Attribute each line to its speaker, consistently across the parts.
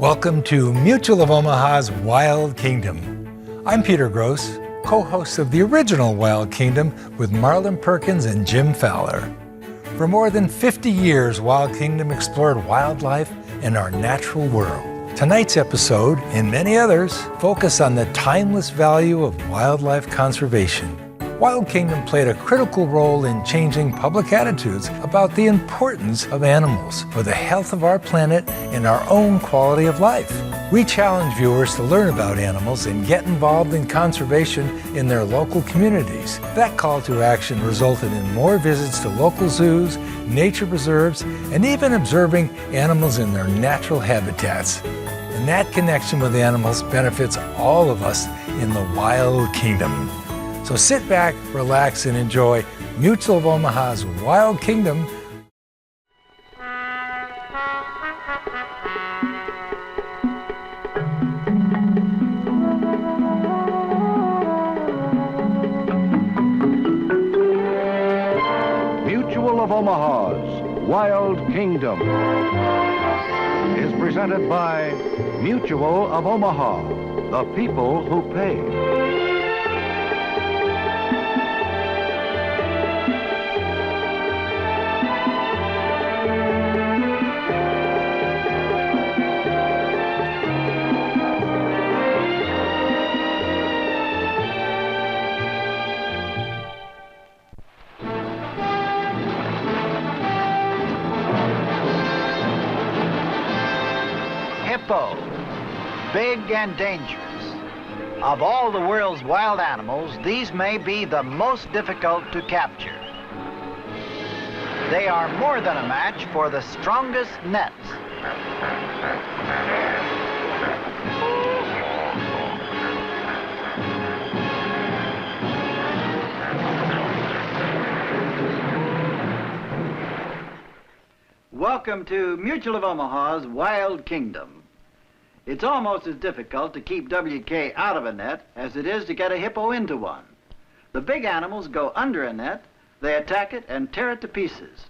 Speaker 1: Welcome to Mutual of Omaha's Wild Kingdom. I'm Peter Gross, co-host of the original Wild Kingdom with Marlin Perkins and Jim Fowler. For more than 50 years, Wild Kingdom explored wildlife and our natural world. Tonight's episode, and many others, focus on the timeless value of wildlife conservation. Wild Kingdom played a critical role in changing public attitudes about the importance of animals for the health of our planet and our own quality of life. We challenge viewers to learn about animals and get involved in conservation in their local communities. That call to action resulted in more visits to local zoos, nature preserves, and even observing animals in their natural habitats. And that connection with animals benefits all of us in the Wild Kingdom. So sit back, relax, and enjoy Mutual of Omaha's Wild Kingdom.
Speaker 2: Mutual of Omaha's Wild Kingdom is presented by Mutual of Omaha, the people who pay.
Speaker 3: Hippo, big and dangerous. Of all the world's wild animals, these may be the most difficult to capture. They are more than a match for the strongest nets. Welcome to Mutual of Omaha's Wild Kingdom. It's almost as difficult to keep WK out of a net as it is to get a hippo into one. The big animals go under a net, they attack it and tear it to pieces.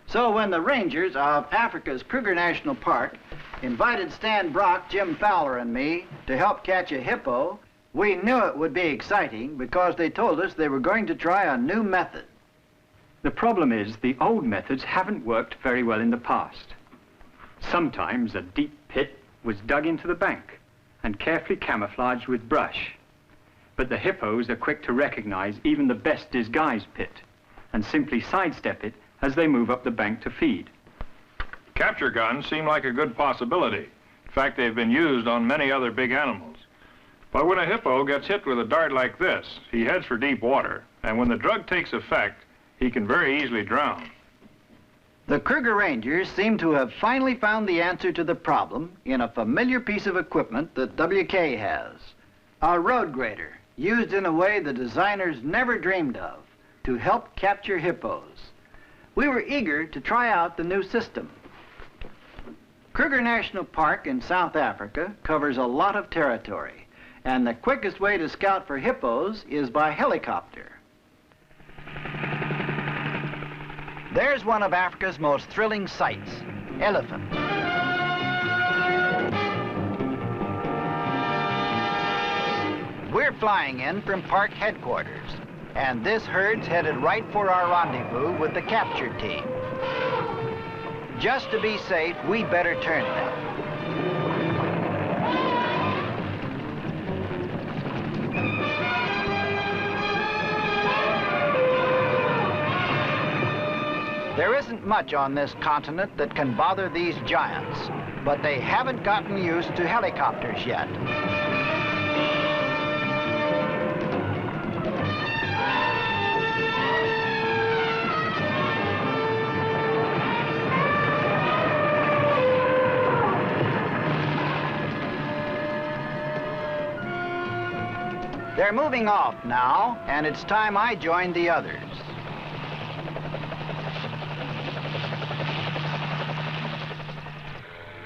Speaker 3: So when the rangers of Africa's Kruger National Park invited Stan Brock, Jim Fowler, and me to help catch a hippo, we knew it would be exciting because they told us they were going to try a new method.
Speaker 4: The problem is the old methods haven't worked very well in the past. Sometimes a deep pit was dug into the bank and carefully camouflaged with brush. But the hippos are quick to recognize even the best disguised pit and simply sidestep it as they move up the bank to feed.
Speaker 5: Capture guns seem like a good possibility. In fact, they've been used on many other big animals. But when a hippo gets hit with a dart like this, he heads for deep water, and when the drug takes effect, he can very easily drown.
Speaker 3: The Kruger Rangers seem to have finally found the answer to the problem in a familiar piece of equipment that WK has. A road grader, used in a way the designers never dreamed of, to help capture hippos. We were eager to try out the new system. Kruger National Park in South Africa covers a lot of territory, and the quickest way to scout for hippos is by helicopter. There's one of Africa's most thrilling sights, elephants. We're flying in from park headquarters, and this herd's headed right for our rendezvous with the capture team. Just to be safe, we better turn them. There isn't much on this continent that can bother these giants, but they haven't gotten used to helicopters yet. They're moving off now, and it's time I joined the others.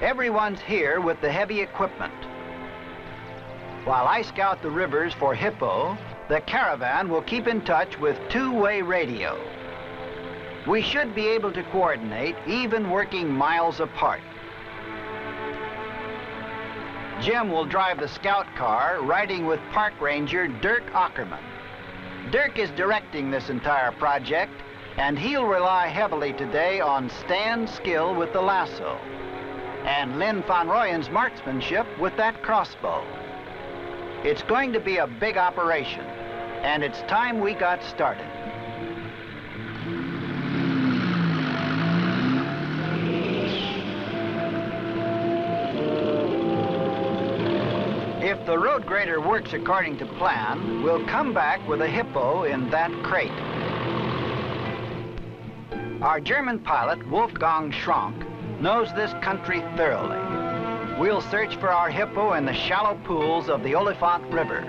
Speaker 3: Everyone's here with the heavy equipment. While I scout the rivers for hippo, the caravan will keep in touch with two-way radio. We should be able to coordinate even working miles apart. Jim will drive the scout car, riding with Park Ranger Dirk Ackerman. Dirk is directing this entire project, and he'll rely heavily today on Stan's skill with the lasso and Lynn Van Royen's marksmanship with that crossbow. It's going to be a big operation, and it's time we got started. If the road grader works according to plan, we'll come back with a Hippo in that crate. Our German pilot, Wolfgang Schrank, knows this country thoroughly. We'll search for our Hippo in the shallow pools of the Oliphant River.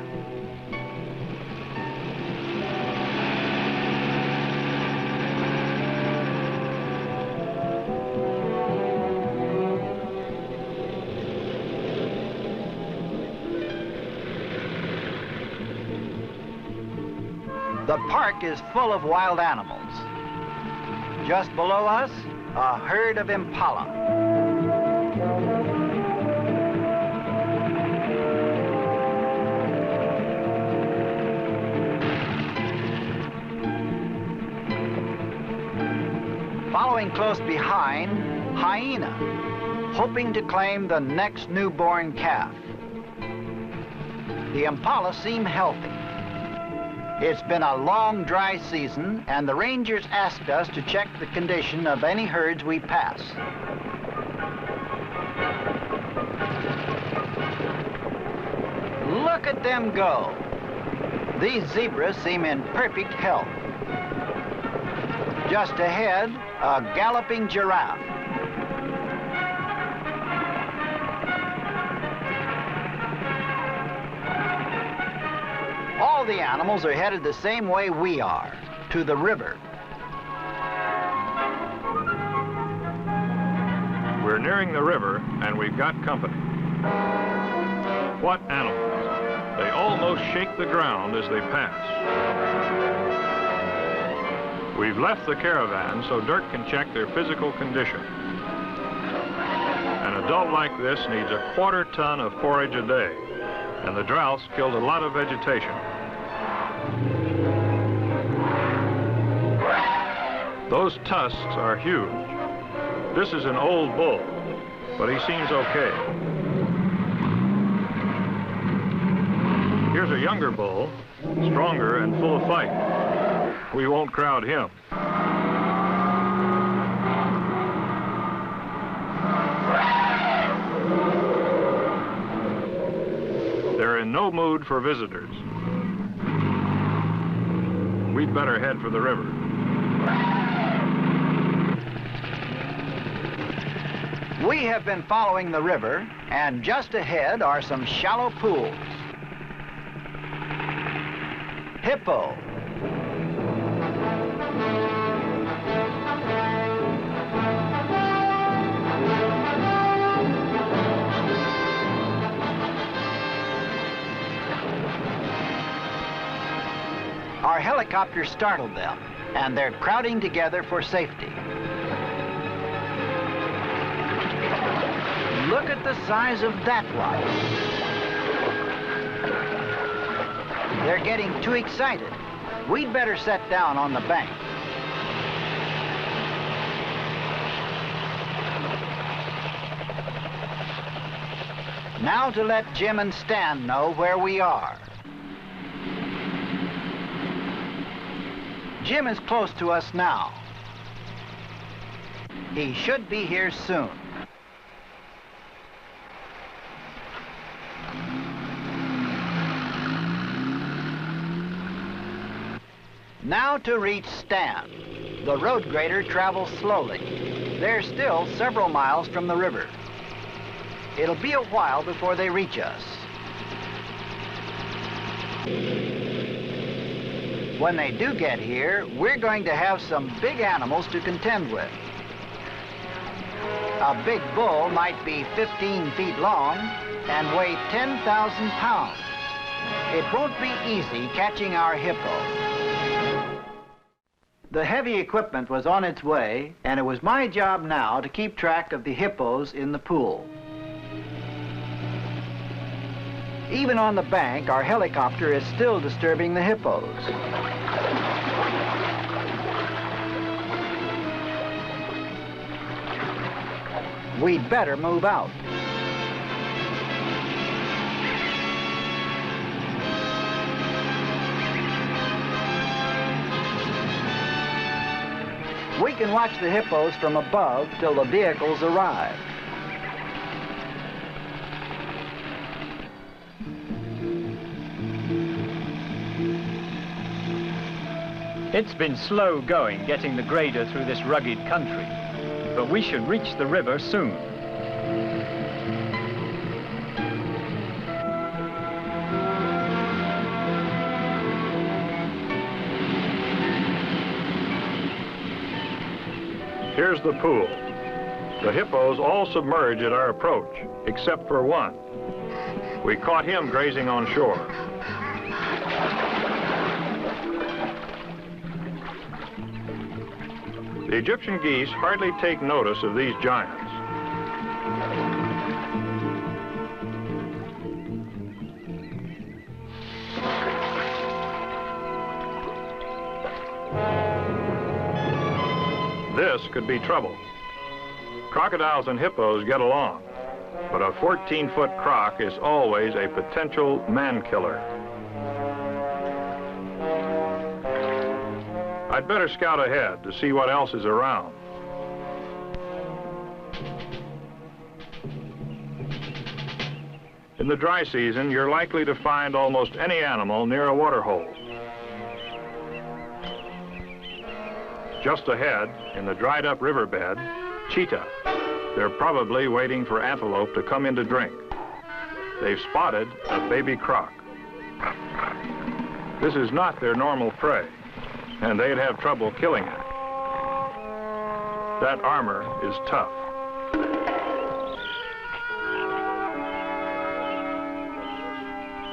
Speaker 3: The park is full of wild animals. Just below us, a herd of impala. Following close behind, hyena, hoping to claim the next newborn calf. The impala seem healthy. It's been a long, dry season, and the rangers asked us to check the condition of any herds we pass. Look at them go. These zebras seem in perfect health. Just ahead, a galloping giraffe. All the animals are headed the same way we are, to the river.
Speaker 5: We're nearing the river, and we've got company. What animals? They almost shake the ground as they pass. We've left the caravan so Dirk can check their physical condition. An adult like this needs a 1/4 ton of forage a day, and the droughts killed a lot of vegetation. Those tusks are huge. This is an old bull, but he seems okay. Here's a younger bull, stronger and full of fight. We won't crowd him. They're in no mood for visitors. We'd better head for the river.
Speaker 3: We have been following the river, and just ahead are some shallow pools. Hippo. Our helicopter startled them, and they're crowding together for safety. Look at the size of that one. They're getting too excited. We'd better set down on the bank. Now to let Jim and Stan know where we are. Jim is close to us now. He should be here soon. Now to reach Stan. The road grader travels slowly. They're still several miles from the river. It'll be a while before they reach us. When they do get here, we're going to have some big animals to contend with. A big bull might be 15 feet long and weigh 10,000 pounds. It won't be easy catching our Hippo. The heavy equipment was on its way, and it was my job now to keep track of the hippos in the pool. Even on the bank, our helicopter is still disturbing the hippos. We'd better move out. We can watch the hippos from above till the vehicles arrive.
Speaker 4: It's been slow going getting the grader through this rugged country, but we should reach the river soon.
Speaker 5: Here's the pool. The hippos all submerge at our approach, except for one. We caught him grazing on shore. The Egyptian geese hardly take notice of these giants. This could be trouble. Crocodiles and hippos get along, but a 14-foot croc is always a potential man-killer. I'd better scout ahead to see what else is around. In the dry season, you're likely to find almost any animal near a water hole. Just ahead, in the dried-up riverbed, cheetah. They're probably waiting for antelope to come in to drink. They've spotted a baby croc. This is not their normal prey, and they'd have trouble killing it. That armor is tough.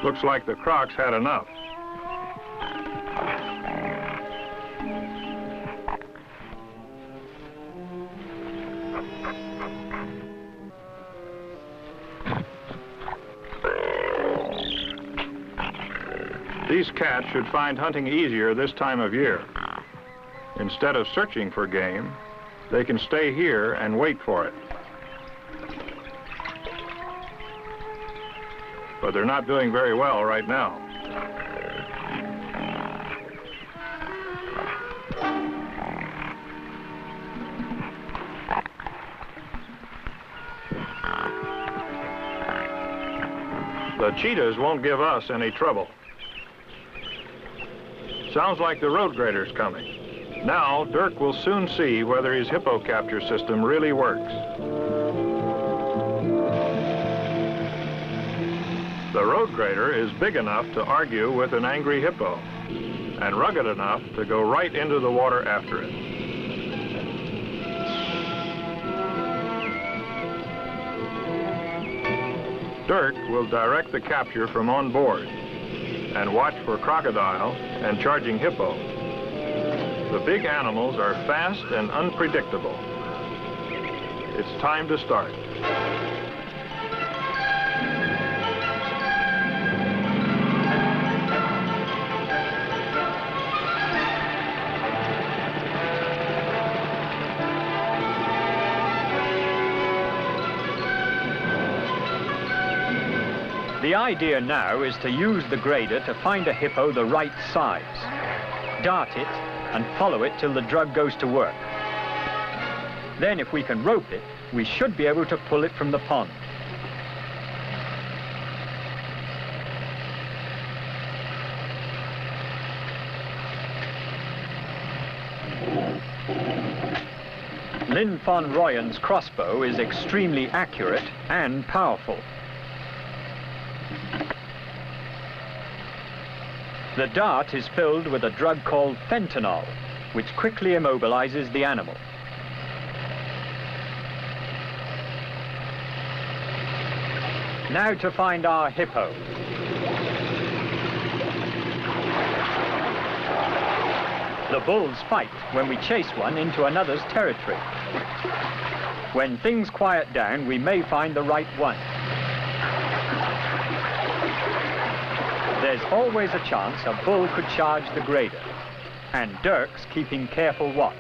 Speaker 5: Looks like the croc's had enough. These cats should find hunting easier this time of year. Instead of searching for game, they can stay here and wait for it. But they're not doing very well right now. The cheetahs won't give us any trouble. Sounds like the road grader's coming. Now, Dirk will soon see whether his hippo capture system really works. The road grader is big enough to argue with an angry hippo, and rugged enough to go right into the water after it. Dirk will direct the capture from on board and watch for crocodile and charging hippo. The big animals are fast and unpredictable. It's time to start.
Speaker 4: The idea now is to use the grader to find a hippo the right size, dart it, and follow it till the drug goes to work. Then if we can rope it, we should be able to pull it from the pond. Lynn von Royen's crossbow is extremely accurate and powerful. The dart is filled with a drug called fentanyl, which quickly immobilizes the animal. Now to find our hippo. The bulls fight when we chase one into another's territory. When things quiet down, we may find the right one. There's always a chance a bull could charge the grader, and Dirk's keeping careful watch.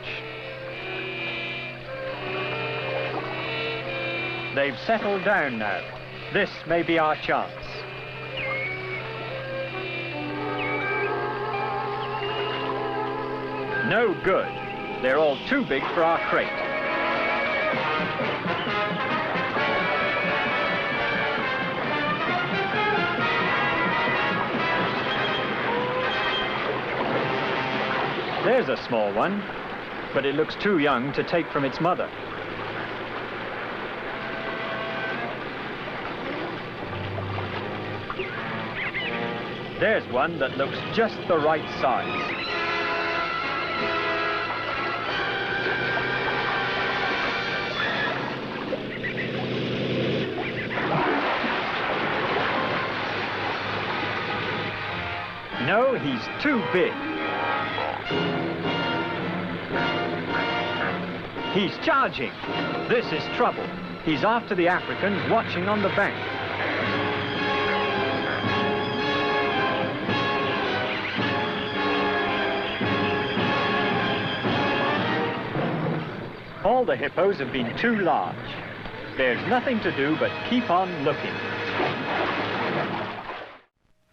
Speaker 4: They've settled down now. This may be our chance. No good. They're all too big for our crate. There's a small one, but it looks too young to take from its mother. There's one that looks just the right size. No, he's too big. He's charging. This is trouble. He's after the Africans watching on the bank. All the hippos have been too large. There's nothing to do but keep on looking.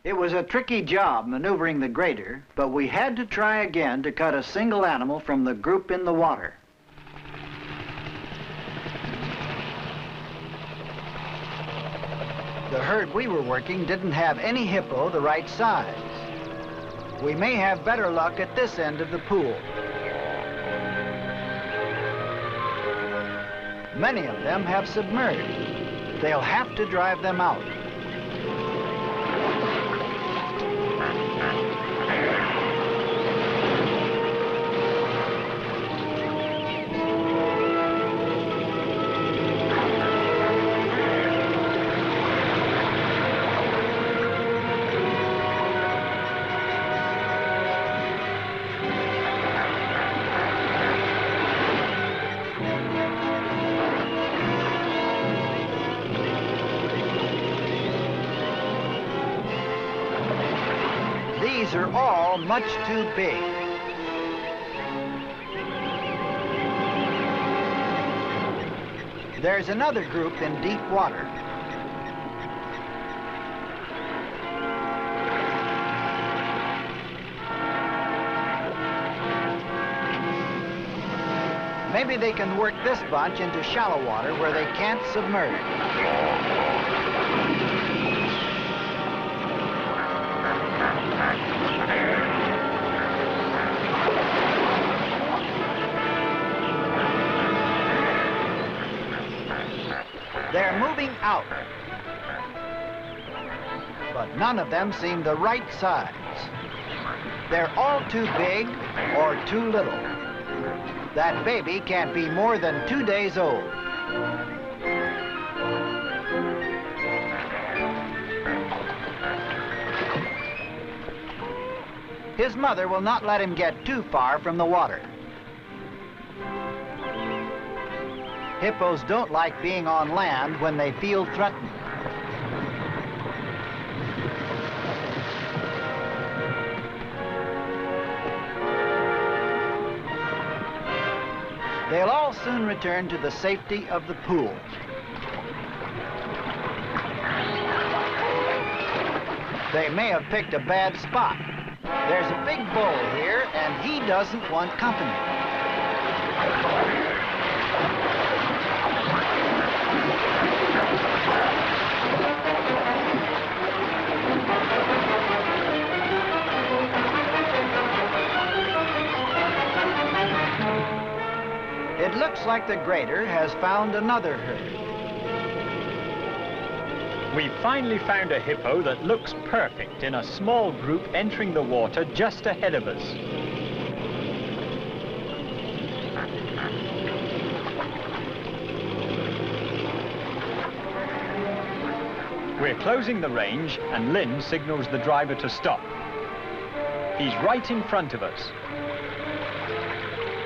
Speaker 3: It was a tricky job maneuvering the grader, but we had to try again to cut a single animal from the group in the water. The herd we were working didn't have any hippo the right size. We may have better luck at this end of the pool. Many of them have submerged. They'll have to drive them out. These are all much too big. There's another group in deep water. Maybe they can work this bunch into shallow water where they can't submerge. They're moving out, but none of them seem the right size. They're all too big or too little. That baby can't be more than 2 days old. His mother will not let him get too far from the water. Hippos don't like being on land when they feel threatened. They'll all soon return to the safety of the pool. They may have picked a bad spot. There's a big bull here, and he doesn't want company. It looks like the grader has found another herd.
Speaker 4: We've finally found a hippo that looks perfect in a small group entering the water just ahead of us. We're closing the range and Lynn signals the driver to stop. He's right in front of us.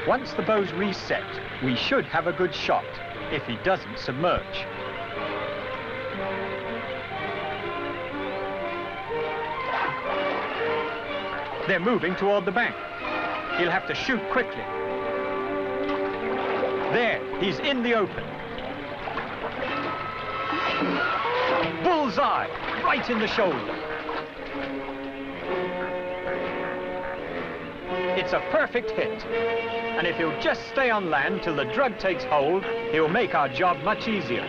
Speaker 4: Once the bow's reset, we should have a good shot if he doesn't submerge. They're moving toward the bank. He'll have to shoot quickly. There, he's in the open. Bullseye, right in the shoulder. It's a perfect hit. And if he'll just stay on land till the drug takes hold, he'll make our job much easier.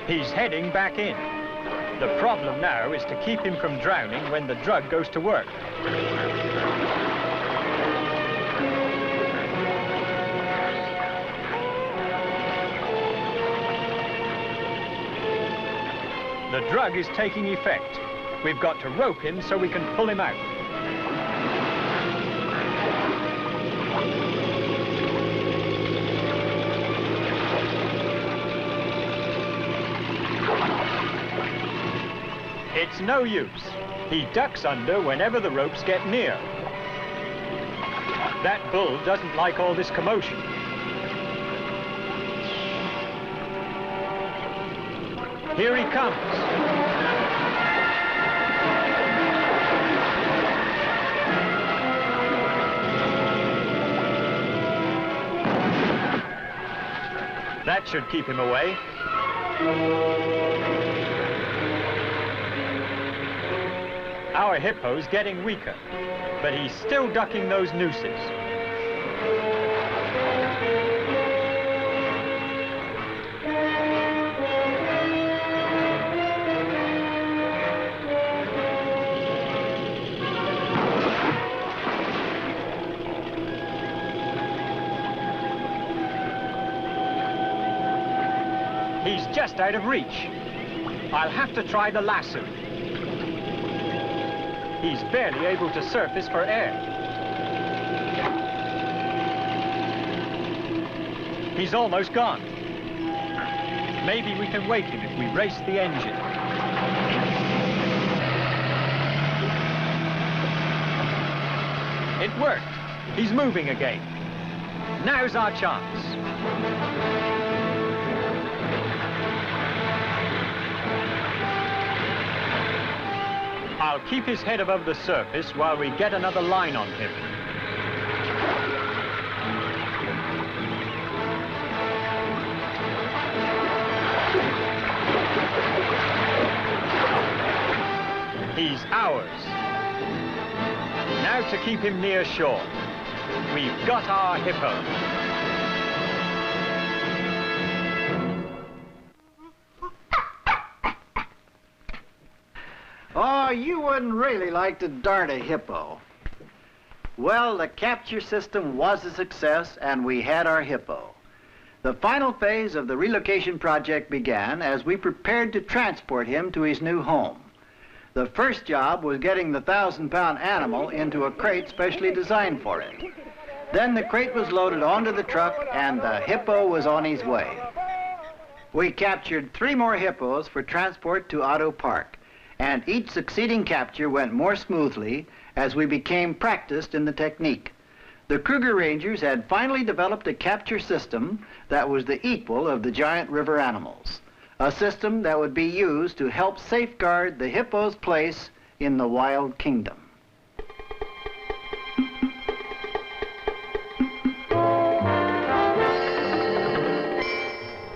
Speaker 4: He's heading back in. The problem now is to keep him from drowning when the drug goes to work. The drug is taking effect. We've got to rope him so we can pull him out. It's no use. He ducks under whenever the ropes get near. That bull doesn't like all this commotion. Here he comes. That should keep him away. Our hippo's getting weaker, but he's still ducking those nooses. He's just out of reach. I'll have to try the lasso. He's barely able to surface for air. He's almost gone. Maybe we can wake him if we race the engine. It worked. He's moving again. Now's our chance. I'll keep his head above the surface while we get another line on him. He's ours. Now to keep him near shore. We've got our hippo.
Speaker 3: Oh, you wouldn't really like to dart a hippo. Well, the capture system was a success, and we had our hippo. The final phase of the relocation project began as we prepared to transport him to his new home. The first job was getting the 1,000-pound animal into a crate specially designed for it. Then the crate was loaded onto the truck, and the hippo was on his way. We captured 3 more hippos for transport to Otto Park. And each succeeding capture went more smoothly as we became practiced in the technique. The Kruger Rangers had finally developed a capture system that was the equal of the giant river animals, a system that would be used to help safeguard the hippo's place in the wild kingdom.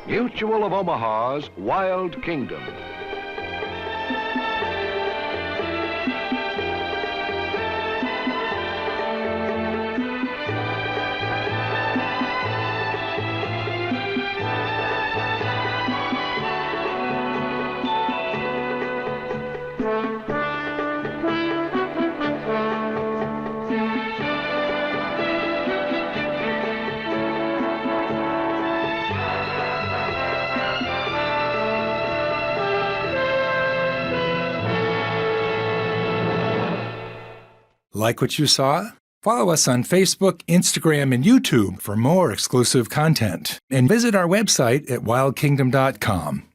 Speaker 2: Mutual of Omaha's Wild Kingdom.
Speaker 1: Like what you saw? Follow us on Facebook, Instagram, and YouTube for more exclusive content. And visit our website at wildkingdom.com.